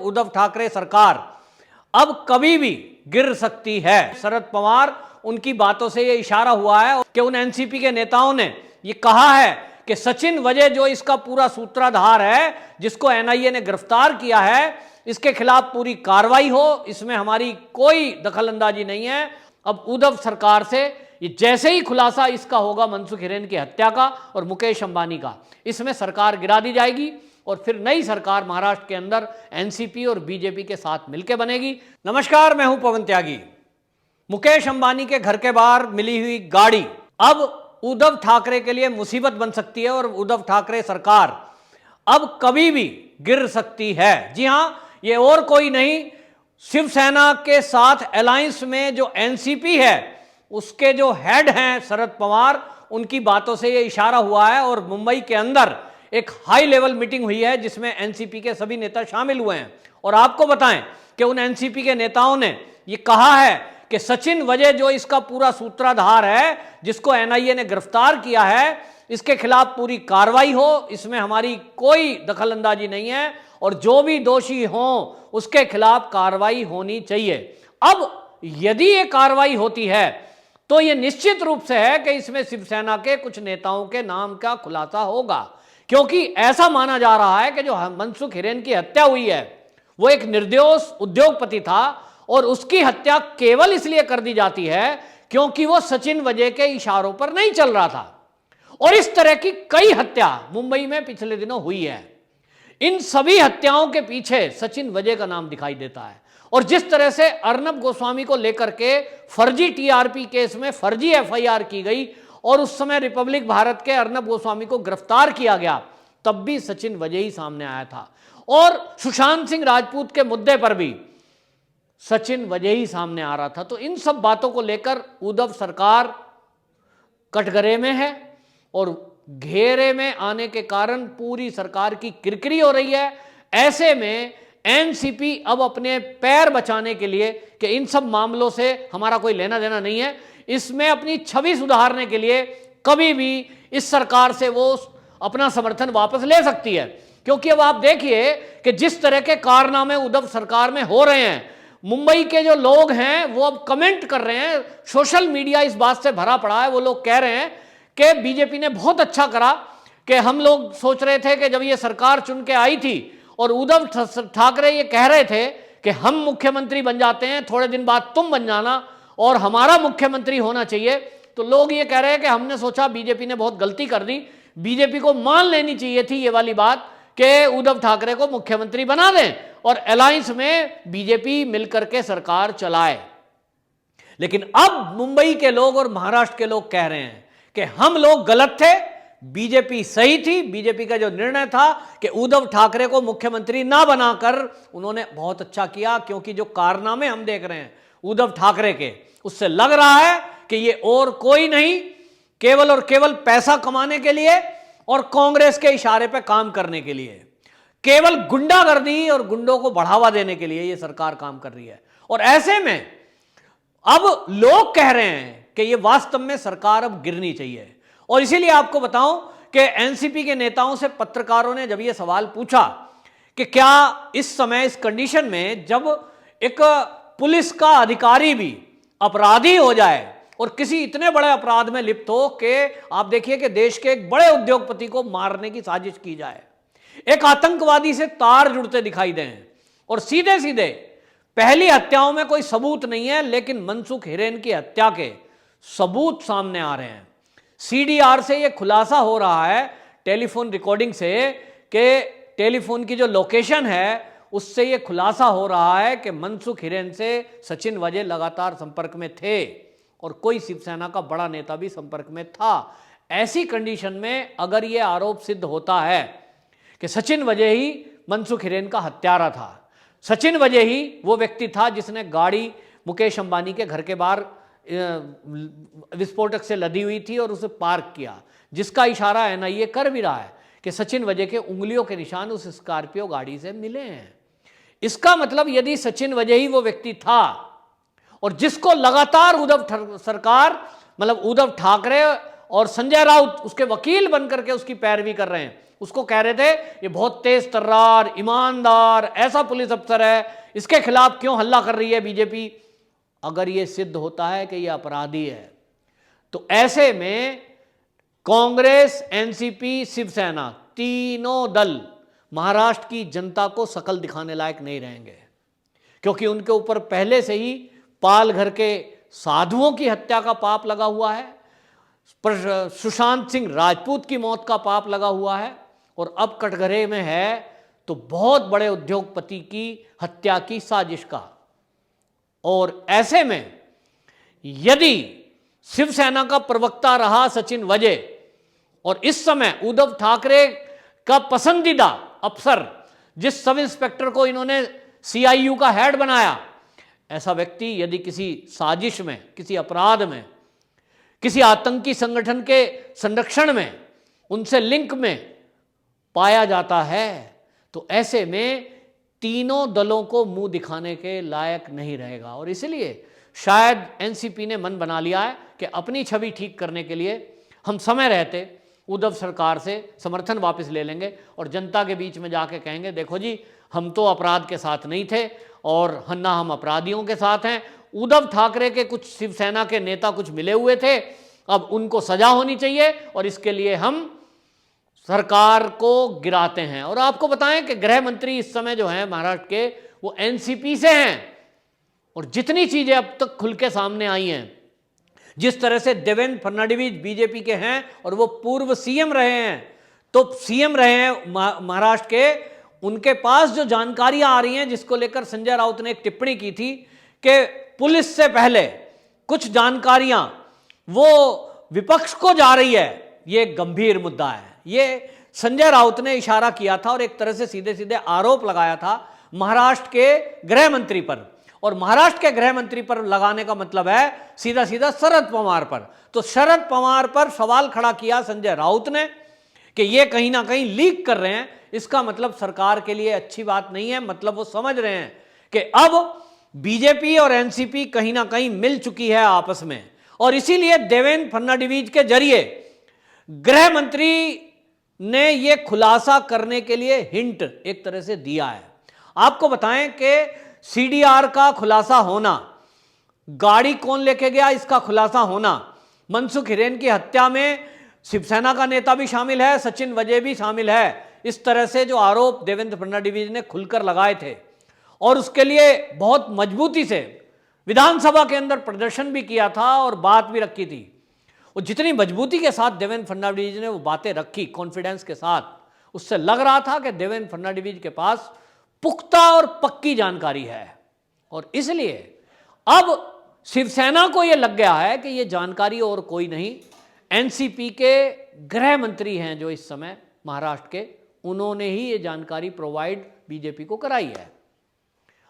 उद्धव ठाकरे सरकार अब कभी भी गिर सकती है। शरद पवार उनकी बातों से यह इशारा हुआ है कि उन एनसीपी के नेताओं ने यह कहा है कि सचिन वजह जो इसका पूरा सूत्रधार है, जिसको एनआईए ने गिरफ्तार किया है, इसके खिलाफ पूरी कार्रवाई हो, इसमें हमारी कोई दखलंदाजी नहीं है। अब उद्धव सरकार से ये जैसे ही खुलासा इसका होगा मनसुख हिरेन की हत्या का और मुकेश अंबानी का, इसमें सरकार गिरा दी जाएगी और फिर नई सरकार महाराष्ट्र के अंदर एनसीपी और बीजेपी के साथ मिलकर बनेगी। नमस्कार, मैं हूं पवन त्यागी। मुकेश अंबानी के घर के बाहर मिली हुई गाड़ी अब उद्धव ठाकरे के लिए मुसीबत बन सकती है और उद्धव ठाकरे सरकार अब कभी भी गिर सकती है। जी हां, ये और कोई नहीं, शिवसेना के साथ अलायंस में जो एनसीपी है उसके जो हेड हैं शरद पवार, उनकी बातों से ये इशारा हुआ है और मुंबई के अंदर एक हाई लेवल मीटिंग हुई है जिसमें एनसीपी के सभी नेता शामिल हुए हैं। और आपको बताएं कि उन एनसीपी के नेताओं ने ये कहा है कि सचिन वजह जो इसका पूरा सूत्रधार है, जिसको एनआईए ने गिरफ्तार किया है, इसके खिलाफ पूरी कार्रवाई हो, इसमें हमारी कोई दखलंदाजी नहीं है और जो भी दोषी हों उसके खिलाफ कार्रवाई होनी चाहिए। अब यदि ये कार्रवाई होती है तो यह निश्चित रूप से है कि इसमें शिवसेना के कुछ नेताओं के नाम का खुलासा होगा, क्योंकि ऐसा माना जा रहा है कि जो मनसुख हिरेन की हत्या हुई है वो एक निर्दोष उद्योगपति था और उसकी हत्या केवल इसलिए कर दी जाती है क्योंकि वो सचिन वजह के इशारों पर नहीं चल रहा था। और इस तरह की कई हत्या मुंबई में पिछले दिनों हुई है। इन सभी हत्याओं के पीछे सचिन वजह का नाम दिखाई देता है। और जिस तरह से अर्नब गोस्वामी को लेकर के फर्जी टीआरपी केस में फर्जी एफआईआर की गई और उस समय रिपब्लिक भारत के अर्नब गोस्वामी को गिरफ्तार किया गया, तब भी सचिन वजह ही सामने आया था। और सुशांत सिंह राजपूत के मुद्दे पर भी सचिन वजह ही सामने आ रहा था। तो इन सब बातों को लेकर उद्धव सरकार कटघरे में है और घेरे में आने के कारण पूरी सरकार की किरकिरी हो रही है। ऐसे में एनसीपी अब अपने पैर बचाने के लिए कि इन सब मामलों से हमारा कोई लेना देना नहीं है, इसमें अपनी छवि सुधारने के लिए कभी भी इस सरकार से वो अपना समर्थन वापस ले सकती है। क्योंकि अब आप देखिए कि जिस तरह के कारनामे उद्धव सरकार में हो रहे हैं, मुंबई के जो लोग हैं वो अब कमेंट कर रहे हैं, सोशल मीडिया इस बात से भरा पड़ा है। वो लोग कह रहे हैं कि बीजेपी ने बहुत अच्छा करा कि हम लोग सोच रहे थे कि जब ये सरकार चुन के आई थी और उद्धव ठाकरे ये कह रहे थे कि हम मुख्यमंत्री बन जाते हैं, थोड़े दिन बाद तुम बन जाना और हमारा मुख्यमंत्री होना चाहिए, तो लोग ये कह रहे हैं कि हमने सोचा बीजेपी ने बहुत गलती कर दी, बीजेपी को मान लेनी चाहिए थी ये वाली बात कि उद्धव ठाकरे को मुख्यमंत्री बना दें और अलायंस में बीजेपी मिलकर के सरकार चलाए। लेकिन अब मुंबई के लोग और महाराष्ट्र के लोग कह रहे हैं कि हम लोग गलत थे, बीजेपी सही थी। बीजेपी का जो निर्णय था कि उद्धव ठाकरे को मुख्यमंत्री ना बनाकर उन्होंने बहुत अच्छा किया, क्योंकि जो कारनामे हम देख रहे हैं उद्धव ठाकरे के, उससे लग रहा है कि ये और कोई नहीं, केवल और केवल पैसा कमाने के लिए और कांग्रेस के इशारे पर काम करने के लिए, केवल गुंडागर्दी और गुंडों को बढ़ावा देने के लिए ये सरकार काम कर रही है। और ऐसे में अब लोग कह रहे हैं कि ये वास्तव में सरकार अब गिरनी चाहिए। और इसीलिए आपको बताऊं कि एनसीपी के नेताओं से पत्रकारों ने जब ये सवाल पूछा कि क्या इस समय इस कंडीशन में जब एक पुलिस का अधिकारी भी अपराधी हो जाए और किसी इतने बड़े अपराध में लिप्त हो कि आप देखिए कि देश के एक बड़े उद्योगपति को मारने की साजिश की जाए, एक आतंकवादी से तार जुड़ते दिखाई दें और सीधे सीधे पहली हत्याओं में कोई सबूत नहीं है, लेकिन मनसुख हिरेन की हत्या के सबूत सामने आ रहे हैं। सीडीआर से यह खुलासा हो रहा है, टेलीफोन रिकॉर्डिंग से, कि टेलीफोन की जो लोकेशन है उससे यह खुलासा हो रहा है कि मनसुख हिरेन से सचिन वजह लगातार संपर्क में थे और कोई शिवसेना का बड़ा नेता भी संपर्क में था। ऐसी कंडीशन में अगर यह आरोप सिद्ध होता है कि सचिन वजह ही मनसुख हिरेन का हत्यारा था, सचिन वजह ही वो व्यक्ति था जिसने गाड़ी मुकेश अंबानी के घर के बाहर विस्फोटक से लदी हुई थी और उसे पार्क किया, जिसका इशारा एनआईए कर भी रहा है कि सचिन वजह के उंगलियों के निशान उस स्कॉर्पियो गाड़ी से मिले हैं। इसका मतलब यदि सचिन वजह ही वो व्यक्ति था और जिसको लगातार उद्धव ठाकरे और संजय राउत उसके वकील बनकर के उसकी पैरवी कर रहे हैं, उसको कह रहे थे ये बहुत तेज तर्रार, ईमानदार, ऐसा पुलिस अफसर है, इसके खिलाफ क्यों हल्ला कर रही है बीजेपी। अगर ये सिद्ध होता है कि ये अपराधी है, तो ऐसे में कांग्रेस, एनसीपी, शिवसेना, तीनों दल महाराष्ट्र की जनता को शकल दिखाने लायक नहीं रहेंगे, क्योंकि उनके ऊपर पहले से ही पालघर के साधुओं की हत्या का पाप लगा हुआ है, सुशांत सिंह राजपूत की मौत का पाप लगा हुआ है, और अब कटघरे में है तो बहुत बड़े उद्योगपति की हत्या की साजिश का। और ऐसे में यदि शिवसेना का प्रवक्ता रहा सचिन वजे, और इस समय उद्धव ठाकरे का पसंदीदा अफसर, जिस सब इंस्पेक्टर को इन्होंने सीआईयू का हेड बनाया, ऐसा व्यक्ति यदि किसी साजिश में, किसी अपराध में, किसी आतंकी संगठन के संरक्षण में, उनसे लिंक में पाया जाता है, तो ऐसे में तीनों दलों को मुंह दिखाने के लायक नहीं रहेगा। और इसलिए शायद एनसीपी ने मन बना लिया है कि अपनी छवि ठीक करने के लिए हम समय रहते उद्धव सरकार से समर्थन वापस ले लेंगे और जनता के बीच में जाके कहेंगे, देखो जी, हम तो अपराध के साथ नहीं थे और ना हम अपराधियों के साथ हैं। उद्धव ठाकरे के कुछ शिवसेना के नेता कुछ मिले हुए थे, अब उनको सजा होनी चाहिए और इसके लिए हम सरकार को गिराते हैं। और आपको बताएं कि गृह मंत्री इस समय जो है महाराष्ट्र के, वो एनसीपी से हैं। और जितनी चीजें अब तक खुल के सामने आई हैं, जिस तरह से देवेंद्र फडणवीस बीजेपी के हैं और वो पूर्व सीएम रहे हैं, तो सीएम रहे हैं महाराष्ट्र के, उनके पास जो जानकारियां आ रही हैं, जिसको लेकर संजय राउत ने एक टिप्पणी की थी कि पुलिस से पहले कुछ जानकारियां वो विपक्ष को जा रही है, ये एक गंभीर मुद्दा है। ये संजय राउत ने इशारा किया था और एक तरह से सीधे सीधे आरोप लगाया था महाराष्ट्र के गृह मंत्री पर, और महाराष्ट्र के गृह मंत्री पर लगाने का मतलब है सीधा सीधा शरद पवार पर। तो शरद पवार पर सवाल खड़ा किया संजय राउत ने कि ये कहीं ना कहीं लीक कर रहे हैं। इसका मतलब सरकार के लिए अच्छी बात नहीं है। मतलब वो समझ रहे हैं कि अब बीजेपी और एनसीपी कहीं ना कहीं मिल चुकी है आपस में, और इसीलिए देवेंद्र फडणवीस के जरिए गृह मंत्री ने यह खुलासा करने के लिए हिंट एक तरह से दिया है। आपको बताएं कि सीडीआर का खुलासा होना, गाड़ी कौन लेके गया इसका खुलासा होना, मनसुख हिरेन की हत्या में शिवसेना का नेता भी शामिल है, सचिन वजे भी शामिल है, इस तरह से जो आरोप देवेंद्र फडणवीस ने खुलकर लगाए थे, और उसके लिए बहुत मजबूती से विधानसभा के अंदर प्रदर्शन भी किया था और बात भी रखी थी। और जितनी मजबूती के साथ देवेंद्र फडणवीस ने वो बातें रखी कॉन्फिडेंस के साथ, उससे लग रहा था कि देवेंद्र फडणवीस के पास पुख्ता और पक्की जानकारी है। और इसलिए अब शिवसेना को यह लग गया है कि यह जानकारी और कोई नहीं, एनसीपी के गृह मंत्री हैं जो इस समय महाराष्ट्र के, उन्होंने ही ये जानकारी प्रोवाइड बीजेपी को कराई है।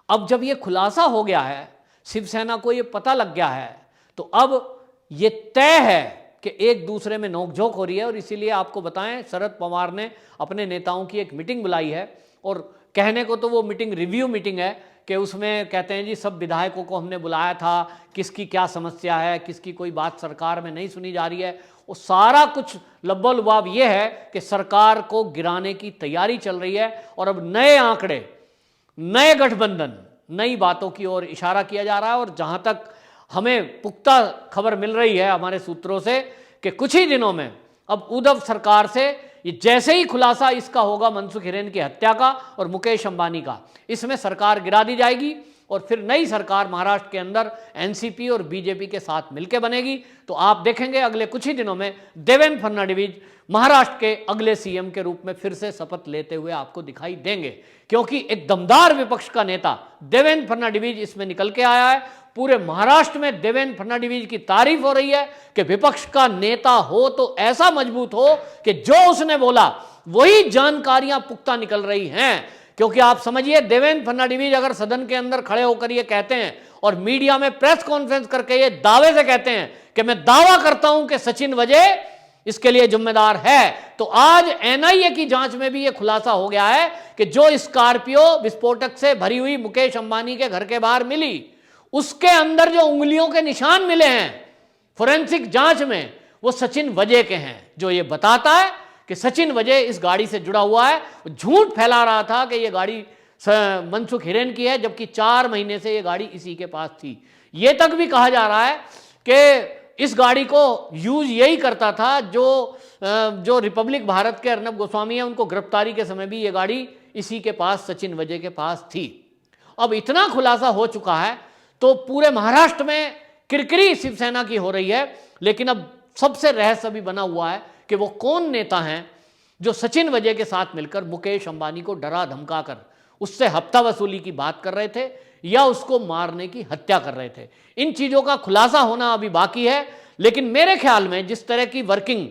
अब जब ये खुलासा हो गया है, शिवसेना को ये पता लग गया है, तो अब ये तय है कि एक दूसरे में नोकझोंक हो रही है। और इसीलिए आपको बताएं, शरद पवार ने अपने नेताओं की एक मीटिंग बुलाई है, और कहने को तो वो मीटिंग रिव्यू मीटिंग है कि उसमें कहते हैं जी सब विधायकों को हमने बुलाया था, किसकी क्या समस्या है, किसकी कोई बात सरकार में नहीं सुनी जा रही है, वो सारा कुछ लब्बो लुबाब ये है कि सरकार को गिराने की तैयारी चल रही है। और अब नए आंकड़े, नए गठबंधन, नई बातों की ओर इशारा किया जा रहा है। और जहां तक हमें पुख्ता खबर मिल रही है हमारे सूत्रों से कि कुछ ही दिनों में अब उद्धव सरकार से ये जैसे ही खुलासा इसका होगा, मनसुख हिरेन की हत्या का और मुकेश अंबानी का, इसमें सरकार गिरा दी जाएगी और फिर नई सरकार महाराष्ट्र के अंदर एनसीपी और बीजेपी के साथ मिलकर बनेगी। तो आप देखेंगे अगले कुछ ही दिनों में देवेंद्र फडणवीस महाराष्ट्र के अगले सीएम के रूप में फिर से शपथ लेते हुए आपको दिखाई देंगे, क्योंकि एक दमदार विपक्ष का नेता देवेंद्र फडणवीस इसमें निकल के आया है। पूरे महाराष्ट्र में देवेंद्र फडणवीस की तारीफ हो रही है कि विपक्ष का नेता हो तो ऐसा मजबूत हो कि जो उसने बोला वही जानकारियां पुख्ता निकल रही हैं। क्योंकि आप समझिए, देवेंद्र फडणवीस अगर सदन के अंदर खड़े होकर ये कहते हैं और मीडिया में प्रेस कॉन्फ्रेंस करके ये दावे से कहते हैं कि मैं दावा करता हूं कि सचिन वजे इसके लिए जिम्मेदार है, तो आज एनआईए की जांच में भी यह खुलासा हो गया है कि जो स्कॉर्पियो विस्फोटक से भरी हुई मुकेश अंबानी के घर के बाहर मिली, उसके अंदर जो उंगलियों के निशान मिले हैं फोरेंसिक जांच में, वो सचिन वजे के हैं, जो ये बताता है कि सचिन वजय इस गाड़ी से जुड़ा हुआ है। झूठ फैला रहा था कि यह गाड़ी मनसुख हिरेन की है, जबकि 4 महीने से यह गाड़ी इसी के पास थी। यह तक भी कहा जा रहा है कि इस गाड़ी को यूज यही करता था जो रिपब्लिक भारत के अर्नब गोस्वामी है, उनको गिरफ्तारी के समय भी यह गाड़ी इसी के पास, सचिन वजय के पास थी। अब इतना खुलासा हो चुका है तो पूरे महाराष्ट्र में किरकिरी शिवसेना की हो रही है। लेकिन अब सबसे रहस्य भी बना हुआ है कि वो कौन नेता हैं जो सचिन वजय के साथ मिलकर मुकेश अंबानी को डरा धमकाकर उससे हफ्ता वसूली की बात कर रहे थे या उसको मारने की हत्या कर रहे थे। इन चीजों का खुलासा होना अभी बाकी है। लेकिन मेरे ख्याल में जिस तरह की वर्किंग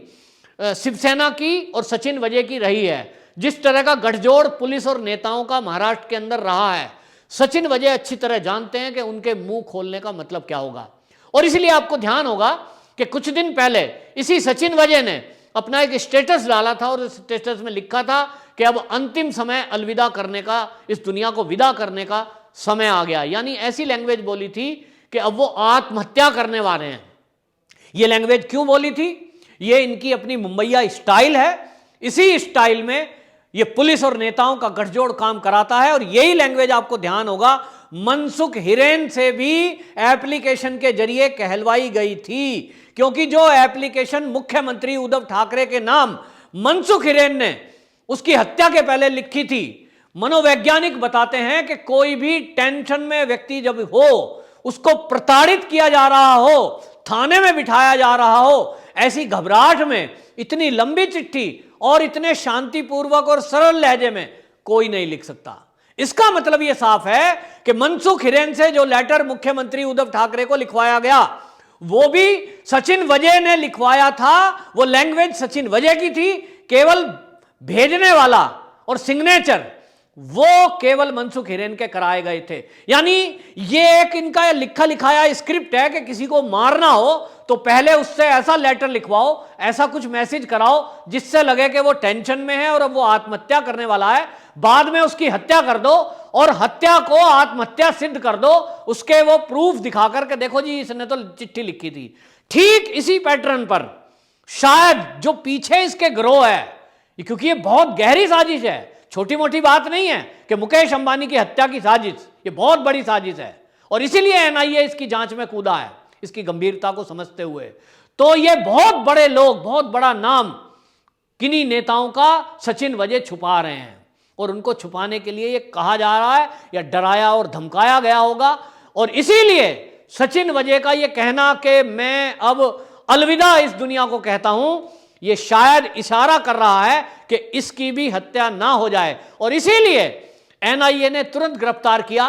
शिवसेना की और सचिन वजय की रही है, जिस तरह का गठजोड़ पुलिस और नेताओं का महाराष्ट्र के अंदर रहा है, सचिन वजय अच्छी तरह जानते हैं कि उनके मुंह खोलने का मतलब क्या होगा। और इसलिए आपको ध्यान होगा कि कुछ दिन पहले इसी सचिन वजय ने अपना एक स्टेटस डाला था और उस स्टेटस में लिखा था कि अब अंतिम समय अलविदा करने का, इस दुनिया को विदा करने का समय आ गया। यानी ऐसी लैंग्वेज बोली थी कि अब वो आत्महत्या करने वाले हैं। ये लैंग्वेज क्यों बोली थी? ये इनकी अपनी मुंबईया स्टाइल है। इसी स्टाइल में ये पुलिस और नेताओं का गठजोड़ काम कराता है। और यही लैंग्वेज आपको ध्यान होगा मनसुख हिरेन से भी एप्लीकेशन के जरिए कहलवाई गई थी, क्योंकि जो एप्लीकेशन मुख्यमंत्री उद्धव ठाकरे के नाम मनसुख हिरेन ने उसकी हत्या के पहले लिखी थी, मनोवैज्ञानिक बताते हैं कि कोई भी टेंशन में व्यक्ति जब हो, उसको प्रताड़ित किया जा रहा हो, थाने में बिठाया जा रहा हो, ऐसी घबराहट में इतनी लंबी चिट्ठी और इतने शांतिपूर्वक और सरल लहजे में कोई नहीं लिख सकता। इसका मतलब यह साफ है कि मनसुख हिरेन से जो लेटर मुख्यमंत्री उद्धव ठाकरे को लिखवाया गया, वो भी सचिन वजय ने लिखवाया था। वो लैंग्वेज सचिन वजय की थी, केवल भेजने वाला और सिग्नेचर वो केवल मनसुख हिरेन के कराए गए थे। यानी ये एक इनका लिखा लिखाया स्क्रिप्ट है कि किसी को मारना हो तो पहले उससे ऐसा लेटर लिखवाओ, ऐसा कुछ मैसेज कराओ जिससे लगे कि वो टेंशन में है और अब वो आत्महत्या करने वाला है। बाद में उसकी हत्या कर दो और हत्या को आत्महत्या सिद्ध कर दो, उसके वो प्रूफ दिखा करके देखो जी इसने तो चिट्ठी लिखी थी। ठीक इसी पैटर्न पर शायद जो पीछे इसके गिरोह है, क्योंकि ये बहुत गहरी साजिश है, छोटी मोटी बात नहीं है कि मुकेश अंबानी की हत्या की साजिश, ये बहुत बड़ी साजिश है। और इसीलिए एनआईए इसकी जांच में कूदा है, इसकी गंभीरता को समझते हुए। तो ये बहुत बड़े लोग, बहुत बड़ा नाम किन्हीं नेताओं का सचिन वजय छुपा रहे हैं और उनको छुपाने के लिए ये कहा जा रहा है या डराया और धमकाया गया होगा। और इसीलिए सचिन वजय का ये कहना कि मैं अब अलविदा इस दुनिया को कहता हूं, ये शायद इशारा कर रहा है कि इसकी भी हत्या ना हो जाए। और इसीलिए एनआईए ने तुरंत गिरफ्तार किया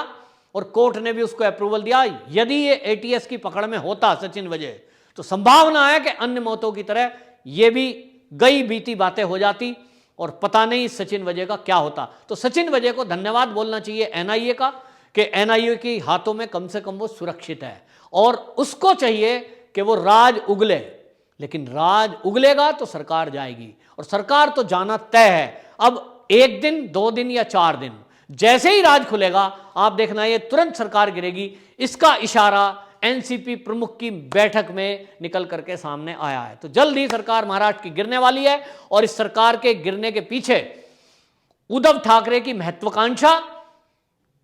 और कोर्ट ने भी उसको अप्रूवल दिया। यदि ये एटीएस की पकड़ में होता सचिन वजय, तो संभावना है कि अन्य मौतों की तरह ये भी गई बीती बातें हो जाती और पता नहीं सचिन वजय का क्या होता। तो सचिन वजय को धन्यवाद बोलना चाहिए एनआईए का कि एनआईए के हाथों में कम से कम वो सुरक्षित है। और उसको चाहिए कि वो राज उगले, लेकिन राज उगलेगा तो सरकार जाएगी और सरकार तो जाना तय है। अब 1 दिन, 2 दिन या 4 दिन, जैसे ही राज खुलेगा आप देखना ये तुरंत सरकार गिरेगी। इसका इशारा एनसीपी प्रमुख की बैठक में निकल करके सामने आया है। तो जल्द ही सरकार महाराष्ट्र की गिरने वाली है और इस सरकार के गिरने के पीछे उद्धव ठाकरे की महत्वाकांक्षा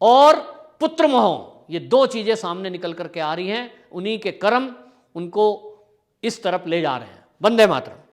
और पुत्र मोह, ये 2 चीजें सामने निकल करके आ रही हैं। उन्हीं के कर्म उनको इस तरफ ले जा रहे हैं। वंदे मातरम।